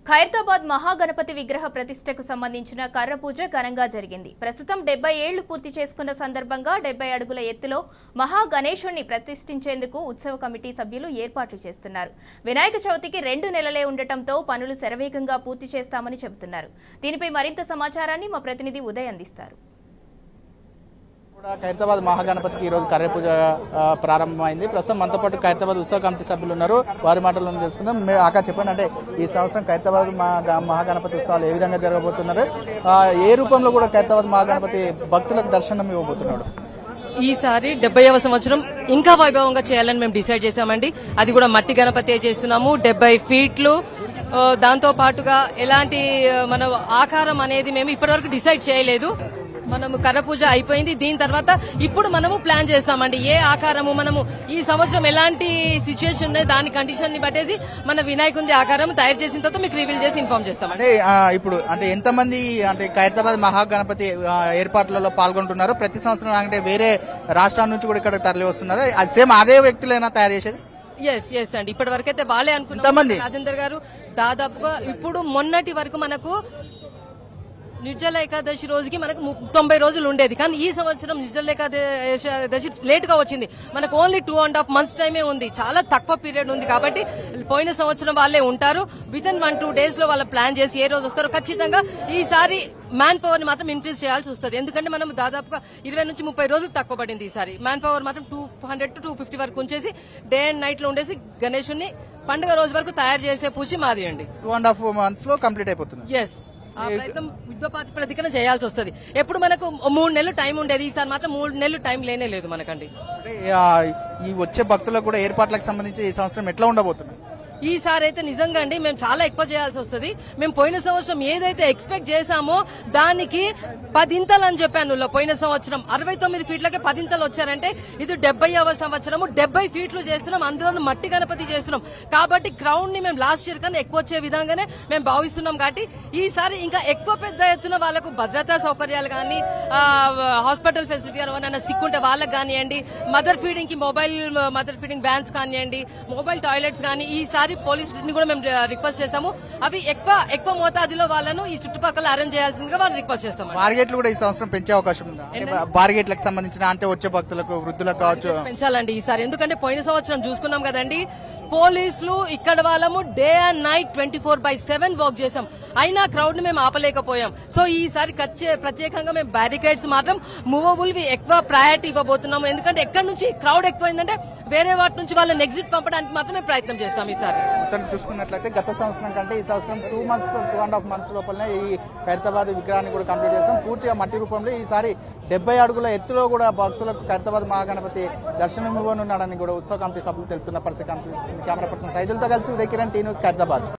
ఖైరతాబాద్ మహాగణపతి విగ్రహ ప్రతిష్టకు సంబంధించిన కర్ర పూజ ఘనంగా జరిగింది. ప్రస్తుతం 70 ఏళ్లు పూర్తి చేసుకున్న సందర్భంగా 70 అడుగుల ఎత్తులో మహాగణేశుణ్ణి ప్రతిష్ఠించేందుకు ఉత్సవ కమిటీ సభ్యులు ఏర్పాట్లు చేస్తున్నారు. వినాయక చవితికి 2 నెలలే ఉండటంతో పనులు శరవేగంగా పూర్తి చేస్తామని చెబుతున్నారు. దీనిపై మరింత సమాచారాన్ని మా ప్రతినిధి ఉదయ్ అందిస్తారు. ఖైరతాబాద్ మహాగణపతికి ఈ రోజు కర్ర పూజ ప్రారంభమైంది. ప్రస్తుతం మనతో పాటు ఖైరతాబాద్ ఉత్సవ కమిటీ సభ్యులు ఉన్నారు. వారి మాటల్లో తెలుసుకుందాం. ఆకా చెప్పండి, అంటే ఈ సంవత్సరం ఖైరతాబాద్ మహాగణపతి ఉత్సవాలు ఏ విధంగా జరగబోతున్నారు, ఏ రూపంలో కూడా ఖైరతాబాద్ మహాగణపతి భక్తులకు దర్శనం ఇవ్వబోతున్నాడు? ఈసారి 70వ సంవత్సరం ఇంకా వైభవంగా చేయాలని మేము డిసైడ్ చేశామండి. అది కూడా మట్టి గణపతి చేస్తున్నాము. 70 ఫీట్లు, దాంతో పాటుగా ఎలాంటి మన ఆకారం అనేది మేము ఇప్పటివరకు డిసైడ్ చేయలేదు. మనము కర్ర పూజ అయిపోయింది. దీని తర్వాత ఇప్పుడు మనము ప్లాన్ చేస్తామండి. ఏ ఆకారము మనము ఈ సంవత్సరం ఎలాంటి సిచ్యువేషన్ ఉన్నాయి దాని కండిషన్ ని బట్టేసి మన వినాయకుడి ఆకారం తయారు చేసిన తర్వాత మీకు రివీల్ చేసి ఇన్ఫార్మ్ చేస్తామండి. ఇప్పుడు అంటే ఎంతమంది అంటే ఖైరతాబాద్ మహాగణపతి ఏర్పాట్లలో పాల్గొంటున్నారు? ప్రతి సంవత్సరం అంటే వేరే రాష్ట్రాల నుంచి కూడా ఇక్కడ తరలి వస్తున్నారు. అది సేమ్ అదే వ్యక్తులైనా తయారు చేసేది? ఎస్ అండి, ఇప్పటి వరకు అయితే వాళ్ళే అనుకున్నాం. రాజేందర్ గారు దాదాపుగా ఇప్పుడు మొన్నటి వరకు మనకు నిర్జల ఏకాదశి రోజుకి మనకు 90 రోజులు ఉండేది, కానీ ఈ సంవత్సరం నిర్జల ఏకాదశి లేట్ గా వచ్చింది. మనకు ఓన్లీ 2.5 months టైమే ఉంది. చాలా తక్కువ పీరియడ్ ఉంది. కాబట్టి పోయిన సంవత్సరం వాళ్ళే ఉంటారు. విత్ ఇన్ 1-2 days లో వాళ్ళ ప్లాన్ చేసి ఏ రోజు వస్తారో ఖచ్చితంగా ఈసారి మ్యాన్ పవర్ ని మాత్రం ఇంక్రీజ్ చేయాల్సి వస్తుంది. ఎందుకంటే మనం దాదాపుగా 20 నుంచి 30 రోజులు తక్కువ పడింది. ఈసారి మ్యాన్ పవర్ మాత్రం 200 to 250 వరకు ఉంచేసి డే అండ్ నైట్ లో ఉండేసి గణేశుని పండుగ రోజు వరకు తయారు చేసే పూచి మాది అండి. 2.5 months లో కంప్లీట్ అయిపోతుంది. ఎస్, ఆ ప్రయత్నం యుద్ధప్రాతిపదికన చేయాల్సి వస్తుంది. ఎప్పుడు మనకు 3 నెలలు టైం ఉండేది, ఈసారి మాత్రం 3 నెలలు టైం లేనే లేదు మనకండి. ఈ వచ్చే భక్తులకు కూడా ఏర్పాట్లకు సంబంధించి ఈ సంవత్సరం ఎట్లా ఉండబోతుంది? ఈసారి అయితే నిజంగా అండి మేము చాలా ఎక్కువ చేయాల్సి వస్తుంది. మేము పోయిన సంవత్సరం ఏదైతే ఎక్స్పెక్ట్ చేశామో దానికి 10 ఇంతలు అని చెప్పాను. పోయిన సంవత్సరం 69 ఫీట్లకే 10 ఇంతలు వచ్చారంటే ఇది 70వ సంవత్సరము 70 ఫీట్లు చేస్తున్నాం. అందులో మట్టి గణపతి చేస్తున్నాం. కాబట్టి క్రౌడ్ ని మేము లాస్ట్ ఇయర్ కన్నా ఎక్కువ వచ్చే విధంగానే మేము భావిస్తున్నాం. కాబట్టి ఈసారి ఇంకా ఎక్కువ పెద్ద ఎత్తున వాళ్ళకు భద్రతా సౌకర్యాలు కానీ, హాస్పిటల్ ఫెసిలిటీ కానీ, సిక్కుంటే వాళ్ళకి కానివ్వండి, మదర్ ఫీడింగ్ కి మొబైల్ మదర్ ఫీడింగ్ వ్యాన్స్ కానివ్వండి, మొబైల్ టాయిలెట్స్ కానీ ఈసారి పోలీస్ ని కూడా మేము రిక్వెస్ట్ చేస్తాము. అవి ఎక్కువ మోతాదులో వాళ్ళను ఈ చుట్టుపక్కల అరేంజ్ చేయాల్సిందిగా వాళ్ళు రిక్వెస్ట్ చేస్తాము. బార్గేట్లు కూడా ఈ సంవత్సరం పెంచే అవకాశం ఉందా? బార్గేట్లకు సంబంధించిన అంటే వచ్చే భక్తులకు, వృద్ధులకు కావచ్చు, పెంచాలండి ఈసారి. ఎందుకంటే పోయిన సంవత్సరం చూసుకున్నాం కదండి, పోలీసులు ఇక్కడ వాళ్ళము డే అండ్ నైట్ 24/7 వర్క్ చేసాం. అయినా క్రౌడ్ ని మేము ఆపలేకపోయాం. సో ఈసారి ప్రత్యేకంగా మేము బ్యారికేడ్స్ మాత్రం మూవబుల్ వి ఎక్కువ ప్రయారిటీ ఇవ్వబోతున్నాము. ఎందుకంటే ఎక్కడి నుంచి క్రౌడ్ ఎక్కువైందంటే వేరే వాటి నుంచి వాళ్ళని ఎగ్జిట్ పంపడానికి మాత్రమే ప్రయత్నం చేస్తాం. ఈసారి చూసుకున్నట్లయితే గత సంవత్సరం కంటే ఈ సంవత్సరం 2.5 months లోపలనే ఈ ఖైరతాబాద్ విగ్రహాన్ని కూడా కంప్లీట్ చేస్తాం. పూర్తిగా మట్టి రూపంలో ఈసారి 70 అడుగుల ఎత్తులో కూడా భక్తులకు ఖైరతాబాద్ మహాగణపతి దర్శనం ఇవ్వనున్నాడని కూడా ఉత్సవ కమిటీ సభ్యులు తెలుపుతున్న పరిస్థితి కనిపిస్తుంది. కెమెరా పర్సన్ సైదులతో కలిసి ఉదయ్ కిరణ్, టీ న్యూస్, ఖైరతాబాద్.